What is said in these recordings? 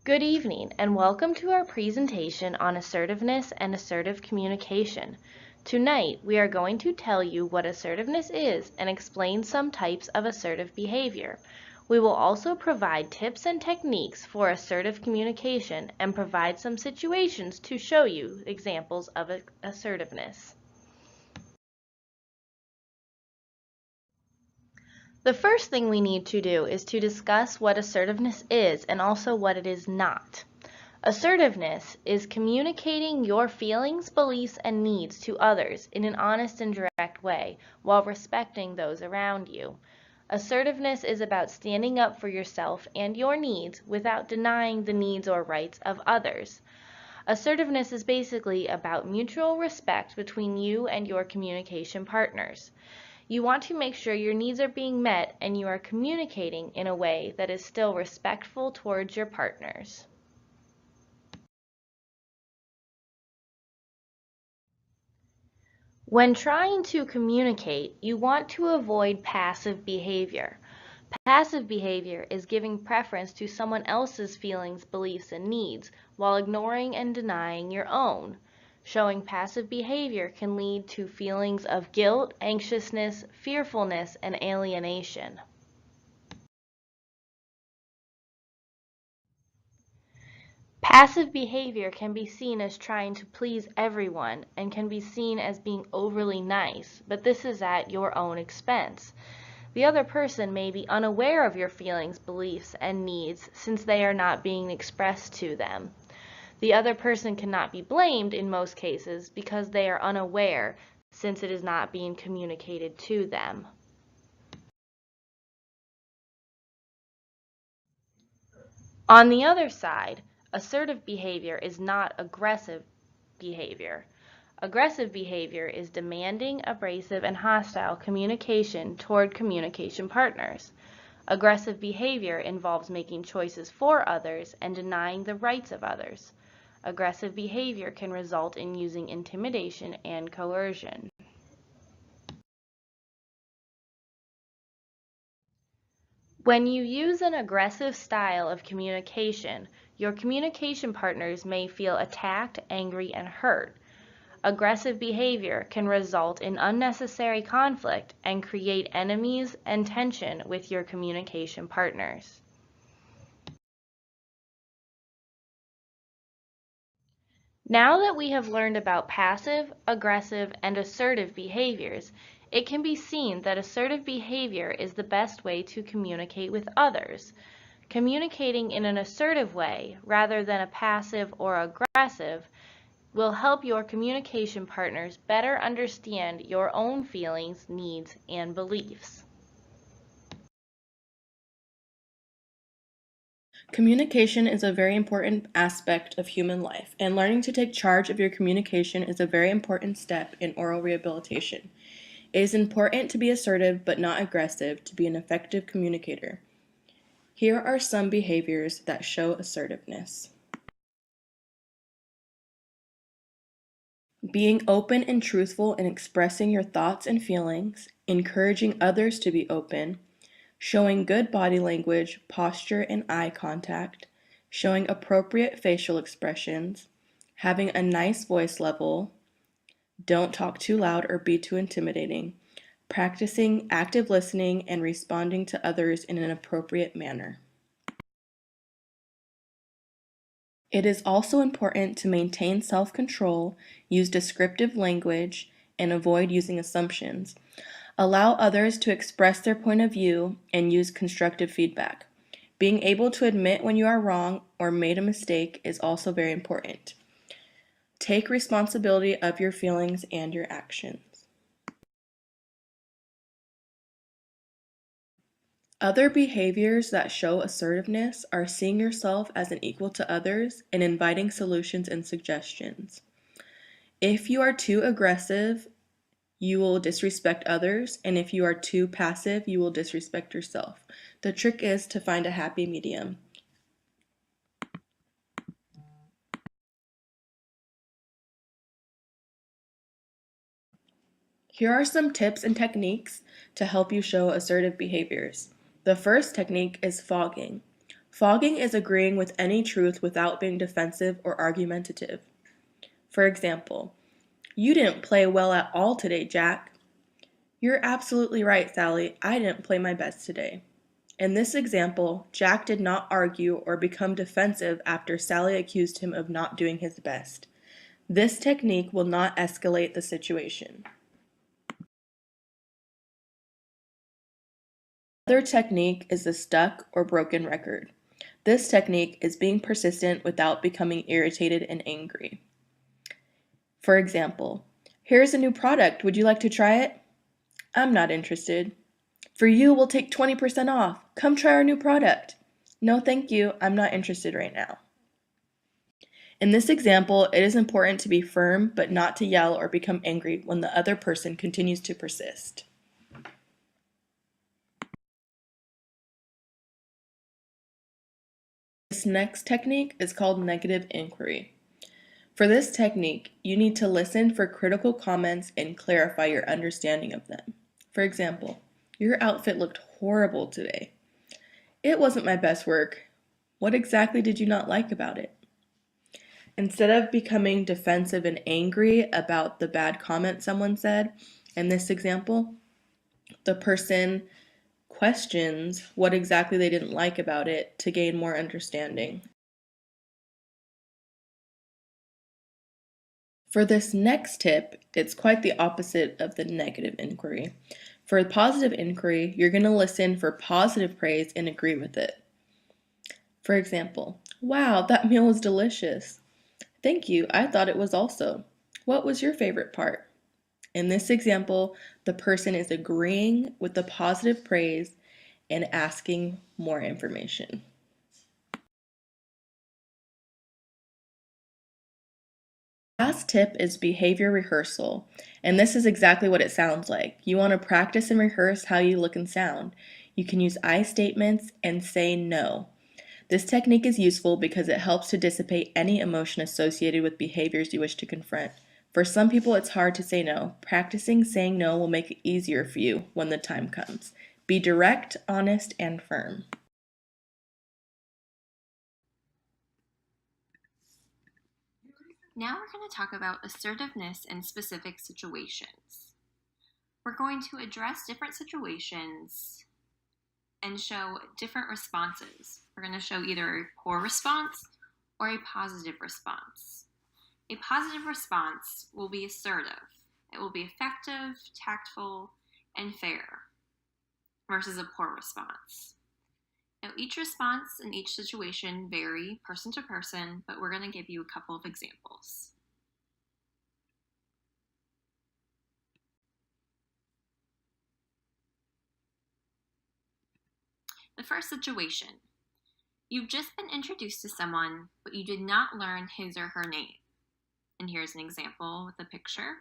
Good evening, and welcome to our presentation on assertiveness and assertive communication. Tonight, we are going to tell you what assertiveness is and explain some types of assertive behavior. We will also provide tips and techniques for assertive communication and provide some situations to show you examples of assertiveness. The first thing we need to do is to discuss what assertiveness is and also what it is not. Assertiveness is communicating your feelings, beliefs, and needs to others in an honest and direct way while respecting those around you. Assertiveness is about standing up for yourself and your needs without denying the needs or rights of others. Assertiveness is basically about mutual respect between you and your communication partners. You want to make sure your needs are being met and you are communicating in a way that is still respectful towards your partners. When trying to communicate, you want to avoid passive behavior. Passive behavior is giving preference to someone else's feelings, beliefs, and needs while ignoring and denying your own. Showing passive behavior can lead to feelings of guilt, anxiousness, fearfulness, and alienation. Passive behavior can be seen as trying to please everyone and can be seen as being overly nice, but this is at your own expense. The other person may be unaware of your feelings, beliefs, and needs since they are not being expressed to them. The other person cannot be blamed in most cases because they are unaware since it is not being communicated to them. On the other side, assertive behavior is not aggressive behavior. Aggressive behavior is demanding, abrasive, and hostile communication toward communication partners. Aggressive behavior involves making choices for others and denying the rights of others. Aggressive behavior can result in using intimidation and coercion. When you use an aggressive style of communication, your communication partners may feel attacked, angry, and hurt. Aggressive behavior can result in unnecessary conflict and create enemies and tension with your communication partners. Now that we have learned about passive, aggressive, and assertive behaviors, it can be seen that assertive behavior is the best way to communicate with others. Communicating in an assertive way rather than a passive or aggressive will help your communication partners better understand your own feelings, needs, and beliefs. Communication is a very important aspect of human life, and learning to take charge of your communication is a very important step in oral rehabilitation. It is important to be assertive but not aggressive to be an effective communicator. Here are some behaviors that show assertiveness. Being open and truthful in expressing your thoughts and feelings, encouraging others to be open, showing good body language, posture, and eye contact, showing appropriate facial expressions, having a nice voice level, don't talk too loud or be too intimidating, practicing active listening and responding to others in an appropriate manner. It is also important to maintain self-control, use descriptive language, and avoid using assumptions. Allow others to express their point of view and use constructive feedback. Being able to admit when you are wrong or made a mistake is also very important. Take responsibility of your feelings and your actions. Other behaviors that show assertiveness are seeing yourself as an equal to others and inviting solutions and suggestions. If you are too aggressive, you will disrespect others, and if you are too passive, you will disrespect yourself. The trick is to find a happy medium. Here are some tips and techniques to help you show assertive behaviors. The first technique is fogging. Fogging is agreeing with any truth without being defensive or argumentative. For example, "You didn't play well at all today, Jack." "You're absolutely right, Sally. I didn't play my best today." In this example, Jack did not argue or become defensive after Sally accused him of not doing his best. This technique will not escalate the situation. Another technique is the stuck or broken record. This technique is being persistent without becoming irritated and angry. For example, "Here's a new product. Would you like to try it?" "I'm not interested." "For you, we'll take 20% off. Come try our new product." "No, thank you. I'm not interested right now." In this example, it is important to be firm but not to yell or become angry when the other person continues to persist. This next technique is called negative inquiry. For this technique, you need to listen for critical comments and clarify your understanding of them. For example, "Your outfit looked horrible today." "It wasn't my best work." "What exactly did you not like about it?" Instead of becoming defensive and angry about the bad comment someone said, in this example, the person questions what exactly they didn't like about it to gain more understanding. For this next tip, it's quite the opposite of the negative inquiry. For positive inquiry, you're going to listen for positive praise and agree with it. For example, "Wow, that meal was delicious." "Thank you, I thought it was also." "What was your favorite part?" In this example, the person is agreeing with the positive praise and asking more information. Last tip is behavior rehearsal, and this is exactly what it sounds like. You want to practice and rehearse how you look and sound. You can use I statements and say no. This technique is useful because it helps to dissipate any emotion associated with behaviors you wish to confront. For some people, it's hard to say no. Practicing saying no will make it easier for you when the time comes. Be direct, honest, and firm. Now we're going to talk about assertiveness in specific situations. We're going to address different situations and show different responses. We're going to show either a poor response or a positive response. A positive response will be assertive. It will be effective, tactful, and fair versus a poor response. Now, each response in each situation vary person to person, but we're going to give you a couple of examples. The first situation, you've just been introduced to someone, but you did not learn his or her name. And here's an example with a picture.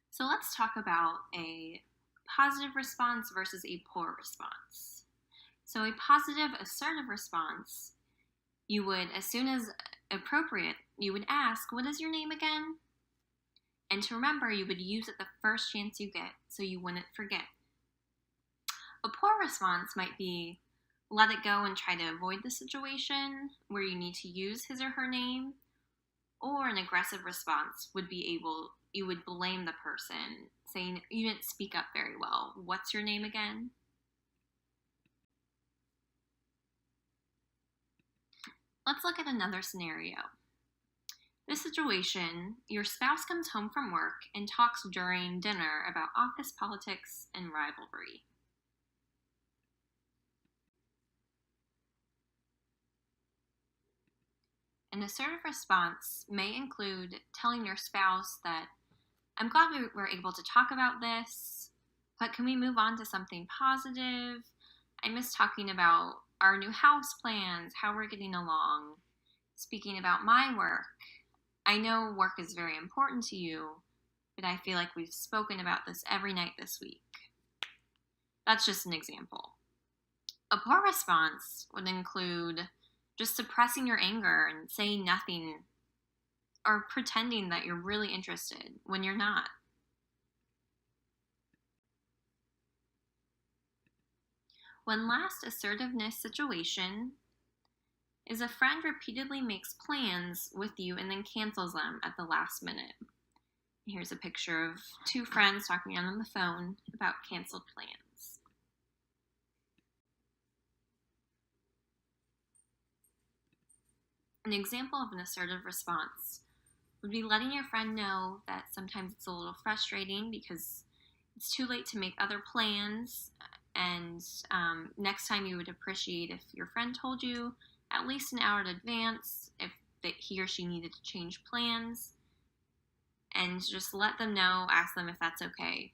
So let's talk about a positive response versus a poor response. So a positive assertive response, you would, as soon as appropriate, you would ask, "What is your name again?" And to remember, you would use it the first chance you get so you wouldn't forget. A poor response might be, let it go and try to avoid the situation where you need to use his or her name. Or an aggressive response would be you would blame the person, saying, "You didn't speak up very well. What's your name again?" Let's look at another scenario. This situation, your spouse comes home from work and talks during dinner about office politics and rivalry. An assertive response may include telling your spouse that, "I'm glad we were able to talk about this, but can we move on to something positive? I miss talking about our new house plans, how we're getting along. Speaking about my work, I know work is very important to you, but I feel like we've spoken about this every night this week." That's just an example. A poor response would include just suppressing your anger and saying nothing are pretending that you're really interested when you're not. One last assertiveness situation is a friend repeatedly makes plans with you and then cancels them at the last minute. Here's a picture of two friends talking on the phone about canceled plans. An example of an assertive response would be letting your friend know that sometimes it's a little frustrating because it's too late to make other plans, and next time you would appreciate if your friend told you at least an hour in advance if he or she needed to change plans, and just let them know, ask them if that's okay.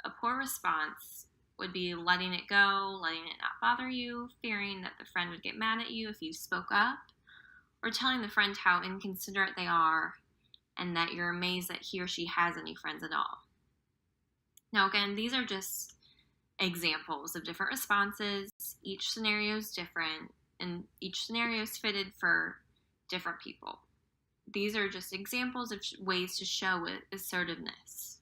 A poor response would be letting it go, letting it not bother you, fearing that the friend would get mad at you if you spoke up, or telling the friend how inconsiderate they are and that you're amazed that he or she has any friends at all. Now, again, these are just examples of different responses. Each scenario is different, and each scenario is fitted for different people. These are just examples of ways to show assertiveness.